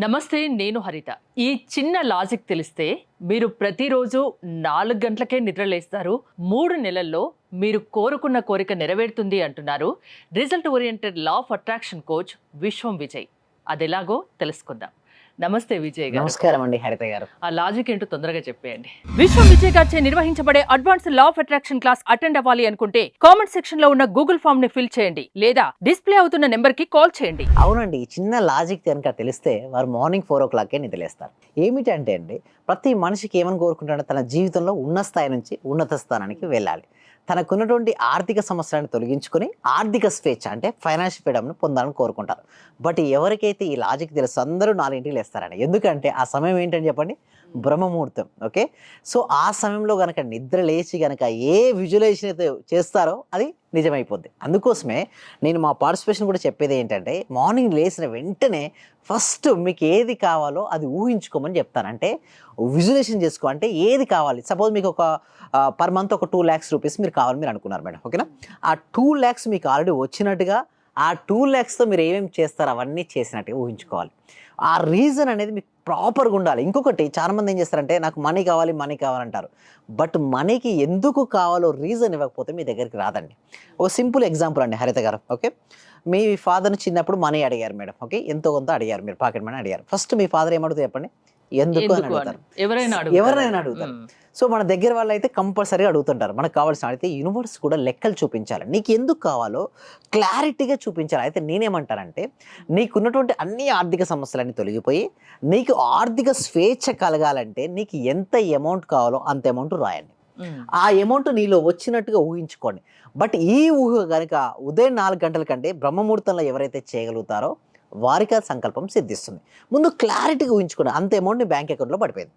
నమస్తే, నేను హరిత. ఈ చిన్న లాజిక్ తెలిస్తే మీరు ప్రతిరోజు 4 గంటలకే నిద్రలేస్తారు. 3 నెలల్లో మీరు కోరుకున్న కోరిక నెరవేరుతుంది అంటున్నారు result oriented law of attraction coach విశ్వం విజయ్. అదెలాగో తెలుసుకుందాం. నమస్తే విజయ్ గారు. నమస్కారం అండి హరిత గారు. ఆ లాజిక్ ఏంటో తొందరగా చెప్పేయండి. విశ్వం విజయ్ గారిచే నిర్వహించబడే advance law of attraction class attend అవ్వాలి అనుకుంటే కామెంట్ సెక్షన్ లో ఉన్న గూగుల్ ఫామ్ ని ఫిల్ చేయండి, లేదా డిస్ప్లే అవుతున్న నెంబర్ కి కాల్ చేయండి. అవునండి, చిన్న లాజిక్ కనుక తెలిస్తే వారు మార్నింగ్ 4 o'clockకే నిద్రలేస్తారు. ఏమిటంటే అండి, ప్రతి మనిషికి ఏమని కోరుకుంటాడో తన జీవితంలో ఉన్న స్థాయి నుంచి ఉన్నత స్థానానికి వెళ్ళాలి. తనకున్నటువంటి ఆర్థిక సమస్యలను తొలగించుకొని ఆర్థిక స్వేచ్ఛ అంటే ఫైనాన్షియల్ ఫ్రీడమ్ను పొందాలని కోరుకుంటారు. బట్ ఎవరికైతే ఈ లాజిక్ తెలుసు అందరూ 4ంటికి లేస్తారండి. ఎందుకంటే ఆ సమయం ఏంటని చెప్పండి, బ్రహ్మముహూర్తం. ఓకే, సో ఆ సమయంలో కనుక నిద్ర లేచి కనుక ఏ విజువలైజేషన్ అయితే చేస్తారో అది నిజమైపోద్ది. అందుకోసమే నేను మా పార్టిసిపేషన్ కూడా చెప్పేది ఏంటంటే, మార్నింగ్ లేచిన వెంటనే ఫస్ట్ మీకు ఏది కావాలో అది ఊహించుకోమని చెప్తాను. అంటే విజువలైజేషన్ చేసుకో, అంటే ఏది కావాలి. సపోజ్ మీకు ఒక పర్ మంత్ ఒక 2 lakhs రూపీస్ మీరు కావాలి మీరు అనుకున్నారు మేడం, ఓకేనా. ఆ 2 lakhs మీకు ఆల్రెడీ వచ్చినట్టుగా ఆ 2 lakhsతో మీరు ఏమేమి చేస్తారో అవన్నీ చేసినట్టుగా ఊహించుకోవాలి. ఆ రీజన్ అనేది మీకు ప్రాపర్గా ఉండాలి. ఇంకొకటి, చాలామంది ఏం చేస్తారంటే నాకు మనీ కావాలంటారు. బట్ మనీకి ఎందుకు కావాలో రీజన్ ఇవ్వకపోతే మీ దగ్గరికి రాదండి. ఒక సింపుల్ ఎగ్జాంపుల్ అండి హరిత గారు. ఓకే, మీ ఫాదర్ని చిన్నప్పుడు మనీ అడిగారు మేడం. ఓకే, ఎంతో కొంత అడిగారు, మీరు పాకెట్ మనీ అడిగారు. ఫస్ట్ మీ ఫాదర్ ఏమడుగుతారు చెప్పండి, ఎందుకు అని అడుగుతారు. ఎవరైనా అడుగుతారు. సో మన దగ్గర వాళ్ళు అయితే కంపల్సరీగా అడుగుతుంటారు. మనకు కావాల్సిన అయితే యూనివర్స్ కూడా లెక్కలు చూపించాలి, నీకు ఎందుకు కావాలో క్లారిటీగా చూపించాలి. అయితే నేనేమంటానంటే, నీకున్నటువంటి అన్ని ఆర్థిక సమస్యలన్నీ తొలగిపోయి నీకు ఆర్థిక స్వేచ్ఛ కలగాలంటే నీకు ఎంత అమౌంట్ కావాలో అంత అమౌంట్ రాయండి. ఆ అమౌంట్ నీలో వచ్చినట్టుగా ఊహించుకోండి. బట్ ఈ ఊహ కనుక ఉదయం 4 గంటల కంటే బ్రహ్మముహూర్తంలో ఎవరైతే చేయగలుగుతారో వారికి ఆ సంకల్పం సిద్ధిస్తుంది. ముందు క్లారిటీగా ఊహించుకోండి, అంత అమౌంట్ నీ బ్యాంక్ అకౌంట్లో పడిపోయింది.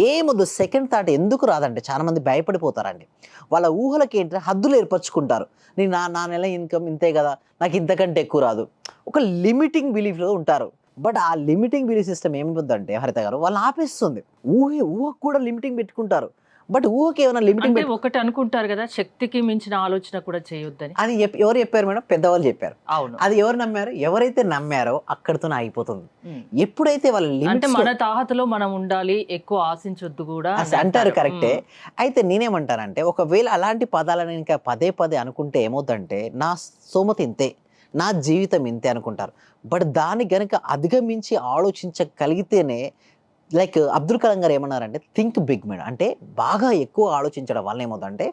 ఏముందు సెకండ్ థాట్ ఎందుకు రాదంటే, చాలామంది భయపడిపోతారండి. వాళ్ళ ఊహలకి ఏంటంటే హద్దులు ఏర్పరచుకుంటారు. నేను నా నెల ఇన్కమ్ ఇంతే కదా, నాకు ఇంతకంటే ఎక్కువ రాదు, ఒక లిమిటింగ్ బిలీఫ్లో ఉంటారు. బట్ ఆ లిమిటింగ్ బిలీఫ్ సిస్టమ్ ఏమిపోద్దంటే హరిత గారు, వాళ్ళు ఆపేస్తుంది. ఊహకు కూడా లిమిటింగ్ పెట్టుకుంటారు. బట్ ఊహకి ఏమైనా లిమిటింగ్ ఒకటి అనుకుంటారు కదా, శక్తికి మించిన ఆలోచన కూడా చేయొద్దని. అది ఎవరు చెప్పారు మేడం? పెద్దవాళ్ళు చెప్పారు. అవును, అది ఎవరు నమ్మారు? ఎవరైతే నమ్మారో అక్కడితోనే ఆగిపోతుంది. ఎప్పుడైతే వాళ్ళ అంటే మన తాహతలో మనం ఉండాలి, ఎక్కువ ఆశించొద్దు కూడా అంటారు, కరెక్టే. అయితే నేనేమంటానంటే, ఒకవేళ అలాంటి పదాలను ఇంకా పదే పదే అనుకుంటే ఏమవుతుందంటే, నా స్తోమత ఇంతే, నా జీవితం ఇంతే అనుకుంటారు. బట్ దాన్ని గనుక అధిగమించి ఆలోచించగలిగితేనే, లైక్ అబ్దుల్ కలాం గారు ఏమన్నారంటే, థింక్ బిగ్ మేడం. అంటే బాగా ఎక్కువ ఆలోచించడం వల్ల ఏమవుతుందంటే,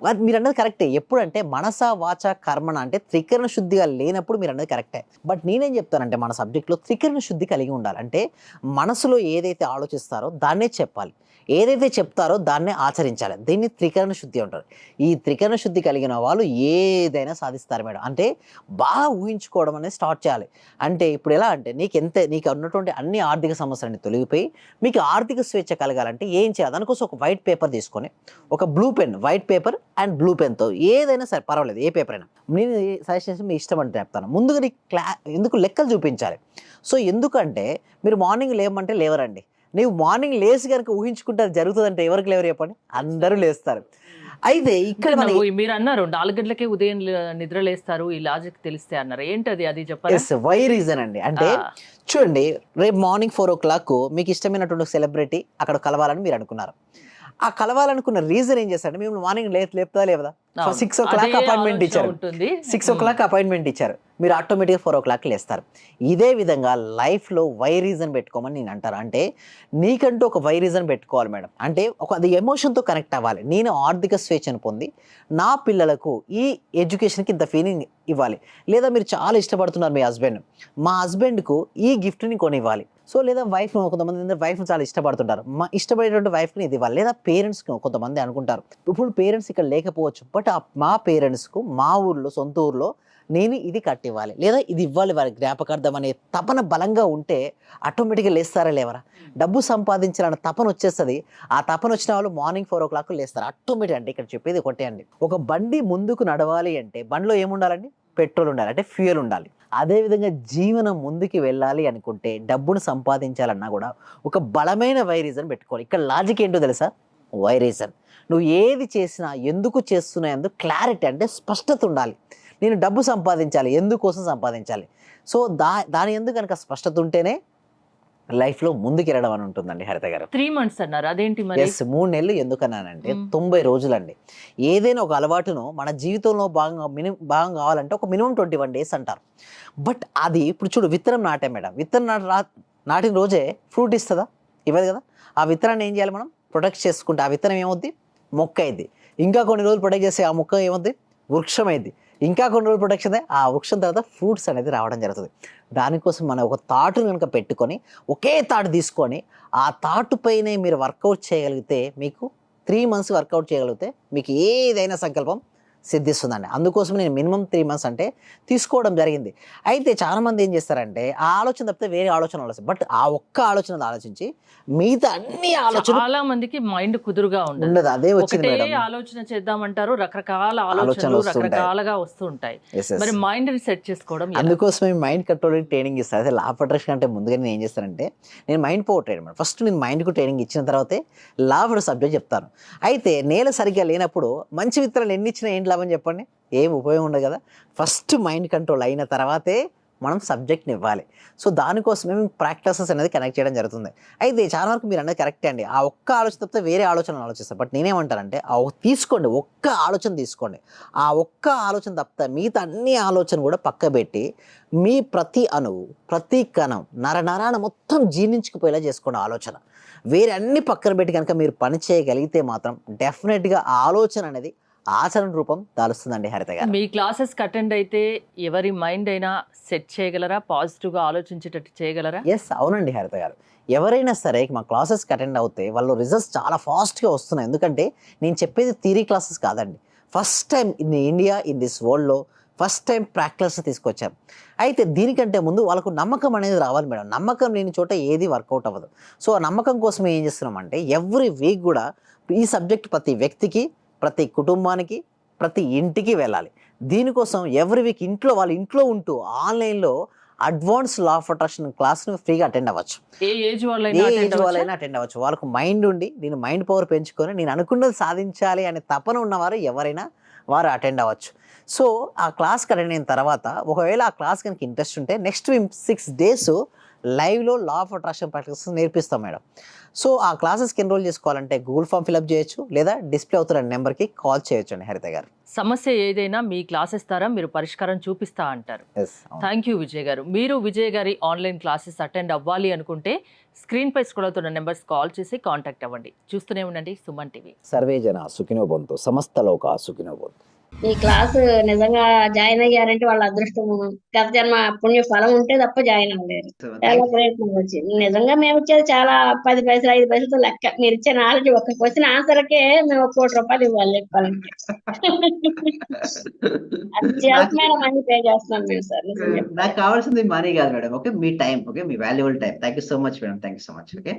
అది మీరు అన్నది కరెక్టే. ఎప్పుడంటే మనస వాచ కర్మణ అంటే త్రికరణ శుద్ధిగా లేనప్పుడు మీరు అన్నది కరెక్టే. బట్ నేనేం చెప్తానంటే, మన సబ్జెక్ట్లో త్రికరణ శుద్ధి కలిగి ఉండాలి. అంటే మనసులో ఏదైతే ఆలోచిస్తారో దాన్నే చెప్పాలి, ఏదైతే చెప్తారో దాన్నే ఆచరించాలి. దీన్ని త్రికరణ శుద్ధి అంటారు. ఈ త్రికరణ శుద్ధి కలిగిన వాళ్ళు ఏదైనా సాధిస్తారు మేడం. అంటే బాగా ఊహించుకోవడం అనేది స్టార్ట్ చేయాలి. అంటే ఇప్పుడు ఎలా అంటే, నీకు ఉన్నటువంటి అన్ని ఆర్థిక సమస్యలన్నీ తొలగిపోయి మీకు ఆర్థిక స్వేచ్ఛ కలగాలంటే ఏం చేయాలి? దానికోసం ఒక వైట్ పేపర్ తీసుకొని, ఒక blue pen, white paper and blue పెన్తో ఏదైనా సరే పర్వాలేదు, ఏ పేపర్ అయినా, నేను సజెస్ట్ చేసి మీ ఇష్టం అంటే చెప్తాను. ముందుగా నీకు ఎందుకు లెక్కలు చూపించాలి. సో ఎందుకంటే మీరు మార్నింగ్ లేవమంటే లేవరండి. నీవు మార్నింగ్ లేచి కనుక ఊహించుకుంటే అది జరుగుతుందంటే ఎవరికి లేవరు చెప్పండి? అందరూ లేస్తారు. అయితే ఇక్కడ మీరు అన్నారు 4 గంటలకే ఉదయం నిద్ర లేస్తారు, ఈ లాజిక్ తెలిస్తే అన్నారు. ఏంటది, అది చెప్పాలి. వై రీజన్ అండి అంటే, చూడండి, రేపు మార్నింగ్ 4 o'clock మీకు ఇష్టమైనటువంటి సెలబ్రిటీ అక్కడ కలవాలని మీరు అనుకున్నారు. ఆ కలవాలనుకున్న రీజన్ ఏం చేస్తారంటే, మేము మార్నింగ్ లేపుతా లేవదా, 6 o'clock అపాయింట్మెంట్ ఇచ్చారు, 6 o'clock అపాయింట్మెంట్ ఇచ్చారు, మీరు ఆటోమేటిక్గా 4 o'clock లేస్తారు. ఇదే విధంగా లైఫ్లో వై రీజన్ పెట్టుకోమని నేను అంటారు. అంటే నీకంటూ ఒక వై రీజన్ పెట్టుకోవాలి మేడం. అంటే అది ఎమోషన్తో కనెక్ట్ అవ్వాలి. నేను ఆర్థిక స్వేచ్ఛను పొంది నా పిల్లలకు ఈ ఎడ్యుకేషన్కి ఇంత ఫీలింగ్ ఇవ్వాలి. లేదా మీరు చాలా ఇష్టపడుతున్నారు మీ హస్బెండ్, మా హస్బెండ్కు ఈ గిఫ్ట్ని కొనివ్వాలి. సో లేదా వైఫ్, కొంతమంది వైఫ్ని చాలా ఇష్టపడుతుంటారు, మా ఇష్టపడేటువంటి వైఫ్ని ఇది ఇవ్వాలి. లేదా పేరెంట్స్కి కొంతమంది అనుకుంటారు, ఇప్పుడు పేరెంట్స్ ఇక్కడ లేకపోవచ్చు, బట్ మా పేరెంట్స్కు మా ఊర్లో, సొంత ఊర్లో నేను ఇది కట్టివ్వాలి, లేదా ఇది ఇవ్వాలి వారి జ్ఞాపకార్థం అనే తపన బలంగా ఉంటే ఆటోమేటిక్గా లేస్తారా లేవరా? డబ్బు సంపాదించాలన్న తపన వచ్చేస్తుంది. ఆ తపన వచ్చిన వాళ్ళు మార్నింగ్ 4 o'clock లేస్తారు ఆటోమేటిక్. అంటే ఇక్కడ చెప్పేది ఒకటే అండి, ఒక బండి ముందుకు నడవాలి అంటే బండిలో ఏముండాలండి? పెట్రోల్ ఉండాలి, అంటే ఫ్యూయల్ ఉండాలి. అదేవిధంగా జీవనం ముందుకు వెళ్ళాలి అనుకుంటే, డబ్బును సంపాదించాలన్నా కూడా ఒక బలమైన వై రీజన్ పెట్టుకోవాలి. ఇక్కడ లాజిక్ ఏంటో తెలుసా? Why reason. నువ్వు ఏది చేసినా ఎందుకు చేస్తున్నా ఎందుకు క్లారిటీ, అంటే స్పష్టత ఉండాలి. నేను డబ్బు సంపాదించాలి, ఎందుకోసం సంపాదించాలి. సో దాని ఎందుకు కనుక స్పష్టత ఉంటేనే లైఫ్లో ముందుకెళ్ళడం అని ఉంటుందండి హరిత గారు. 3 months అన్నారు, అదేంటి మరి? ఎస్, 3 నెలలు ఎందుకన్నానంటే మ్మ్. 90 రోజులండి. ఏదైనా ఒక అలవాటును మన జీవితంలో భాగం కావాలంటే ఒక మినిమం 21 డేస్ అంటారు. బట్ అది ఇప్పుడు చూడు, విత్తనం నాటే మేడం, నాటిన రోజే ఫ్రూట్ ఇస్తుందా? ఇవ్వదు కదా. ఆ విత్తనాన్ని ఏం చేయాలి మనం? ప్రొటెక్ట్ చేసుకుంటే ఆ విత్తనం ఏమవుద్ది? మొక్క అయింది. ఇంకా కొన్ని రోజులు ప్రొటెక్ట్ చేస్తే ఆ మొక్క ఏమవుద్ది? వృక్షం అయింది. ఇంకా కొన్ని రోజులు ప్రొటెక్షన్ అయితే ఆ వృక్షం తర్వాత ఫ్రూట్స్ అనేది రావడం జరుగుతుంది. దానికోసం మనం ఒక తాటును కనుక పెట్టుకొని ఒకే తాటు తీసుకొని ఆ తాటు పైనే మీరు వర్కౌట్ చేయగలిగితే, మీకు 3 months వర్కౌట్ చేయగలిగితే మీకు ఏదైనా సంకల్పం సిద్ధిస్తుందండి. అందుకోసం నేను మినిమం 3 months అంటే తీసుకోవడం జరిగింది. అయితే చాలామంది ఏం చేస్తారంటే ఆ ఆలోచన తప్పితే వేరే ఆలోచన ఆలోచిస్తారు. బట్ ఆ ఒక్క ఆలోచన ఆలోచించి మిగతా అన్ని ఆలోచన చాలా మందికి మైండ్ కుదురుగా ఉండదు. ఉండదు. అదే వచ్చింది ఒకటే మేడం. ఆలోచన చేద్దామంటారు, రకరకాల ఆలోచనలు ఆలోచనలు వస్తుంటాయి. రకరకాలుగా వస్తూ ఉంటాయి. Yes, yes. మరి మైండ్ ని సెట్ చేసుకోవడం ఎలా? అందుకోసమే మైండ్ కంట్రోలింగ్ ట్రైనింగ్ ఇస్తాను. అదే లా ఆఫ్ అట్రాక్షన్ అంటే ముందుగా నేను ఏం చేస్తానంటే, నేను మైండ్ పవర్ ట్రైనర్. ఫస్ట్ నేను మైండ్కు ట్రైనింగ్ ఇచ్చిన తర్వాతే లా ఆఫ్ సబ్జెక్ట్ చెప్తాను. అయితే నేల సరిగ్గా లేనప్పుడు మంచి విత్తనాలు ఎన్ని ఇచ్చినా ఏంటి లాభం చెప్పండి? ఏం ఉపయోగం ఉండదు కదా. ఫస్ట్ మైండ్ కంట్రోల్ అయిన తర్వాతే మనం సబ్జెక్ట్ని ఇవ్వాలి. సో దానికోసమే మేము ప్రాక్టీసెస్ అనేది కనెక్ట్ చేయడం జరుగుతుంది. అయితే చాలా వరకు మీరు అన్నది కరెక్టే అండి. ఆ ఒక్క ఆలోచన తప్పితే వేరే ఆలోచనలు ఆలోచిస్తారు. బట్ నేనేమంటానంటే తీసుకోండి, ఒక్క ఆలోచన తీసుకోండి. ఆ ఒక్క ఆలోచన తప్పితే మిగతా అన్ని ఆలోచన కూడా పక్క పెట్టి మీ ప్రతి అణువు, ప్రతి కణం, నరనరాన మొత్తం జీర్ణించుకుపోయేలా చేసుకోండి ఆలోచన. వేరే అన్ని పక్కన పెట్టి కనుక మీరు పని చేయగలిగితే మాత్రం డెఫినెట్గా ఆ ఆలోచన అనేది ఆచరణ రూపం దాలుస్తుందండి హరిత గారు. మీ క్లాసెస్ అటెండ్ అయితే ఎవరి మైండ్ అయినా సెట్ చేయగలరా? పాజిటివ్ గా ఆలోచించేటట్టు చేయగలరా? ఎస్, అవునండి హరిత గారు. ఎవరైనా సరే మా క్లాసెస్కి అటెండ్ అవుతే వాళ్ళు రిజల్ట్స్ చాలా ఫాస్ట్గా వస్తున్నాయి. ఎందుకంటే నేను చెప్పేది థియరీ క్లాసెస్ కాదండి. First time in India, in this వరల్డ్లో ఫస్ట్ టైం ప్రాక్టీస్ తీసుకొచ్చాం. అయితే దీనికంటే ముందు వాళ్ళకు నమ్మకం అనేది రావాలి మేడం. నమ్మకం లేని చోట ఏది వర్కౌట్ అవ్వదు. సో ఆ నమ్మకం కోసం ఏం చేస్తున్నామంటే ఎవ్రీ వీక్ కూడా ఈ సబ్జెక్ట్ ప్రతి వ్యక్తికి, ప్రతి కుటుంబానికి, ప్రతి ఇంటికి వెళ్ళాలి. దీనికోసం ఎవ్రీ వీక్ వాళ్ళ ఇంట్లో ఉంటూ ఆన్లైన్లో అడ్వాన్స్ లా ఆఫ్ అట్రాక్షన్ క్లాస్ను ఫ్రీగా అటెండ్ అవ్వచ్చు. ఏ ఏజ్ వాళ్ళైనా అటెండ్ అవ్వచ్చు. వాళ్ళకు మైండ్ ఉండి నేను మైండ్ పవర్ పెంచుకొని నేను అనుకున్నది సాధించాలి అనే తపన ఉన్నవారు ఎవరైనా వారు అటెండ్ అవ్వచ్చు. సో ఆ క్లాస్కి అటెండ్ అయిన తర్వాత ఒకవేళ ఆ క్లాస్ కనుక ఇంట్రెస్ట్ ఉంటే నెక్స్ట్ 6 days లైవ్లో లా ఆఫ్ అట్రాక్షన్ ప్రాక్టీస్ నేర్పిస్తాం మేడం. సో ఆ క్లాసెస్కి ఎన్రోల్ చేసుకోవాలంటే గూగుల్ ఫామ్ ఫిల్అప్ చేయొచ్చు, లేదా డిస్ప్లే అవుతున్న నెంబర్కి కాల్ చేయొచ్చు అండి హరిత గారు. సమస్య ఏదైనా మీ క్లాసెస్ ద్వారా మీరు పరిష్కారం చూపిస్తా అంటారు. థ్యాంక్ యూ విజయ్ గారు. మీరు విజయ్ గారి ఆన్లైన్ క్లాసెస్ అటెండ్ అవ్వాలి అనుకుంటే స్క్రీన్ పై స్క్రోల్ అవుతున్న నెంబర్స్ కాల్ చేసి కాంటాక్ట్ అవ్వండి. చూస్తూనే ఉండండి సుమన్ టీవీ. సర్వే జన సుఖినో భవంతు, సమస్త లోక సుఖినో భవంతు. ఈ క్లాసు నిజంగా జాయిన్ అయ్యారంటే వాళ్ళ అదృష్టం, గత జన్మ పుణ్య ఫలం ఉంటే తప్ప జాయిన్ అవ్వలేరు. చాలా ప్రయత్నం వచ్చింది. నిజంగా మేము ఇచ్చేది చాలా 10 పైసలు 5 పైసలతో లెక్క. మీరు ఇచ్చే నాలెడ్జ్ ఒక క్వశ్చన్ ఆన్సర్కే మేము 1 కోటి రూపాయలు ఇవ్వాలి చెప్పాలంటే. అత్యవసరమైన మనీ పే చేస్తున్నాం మేము సార్. నాకు కావాల్సింది మనీ కాదు madam. Okay, me time. Okay, me valuable time. Thank you so much madam. Thank you so much. Okay.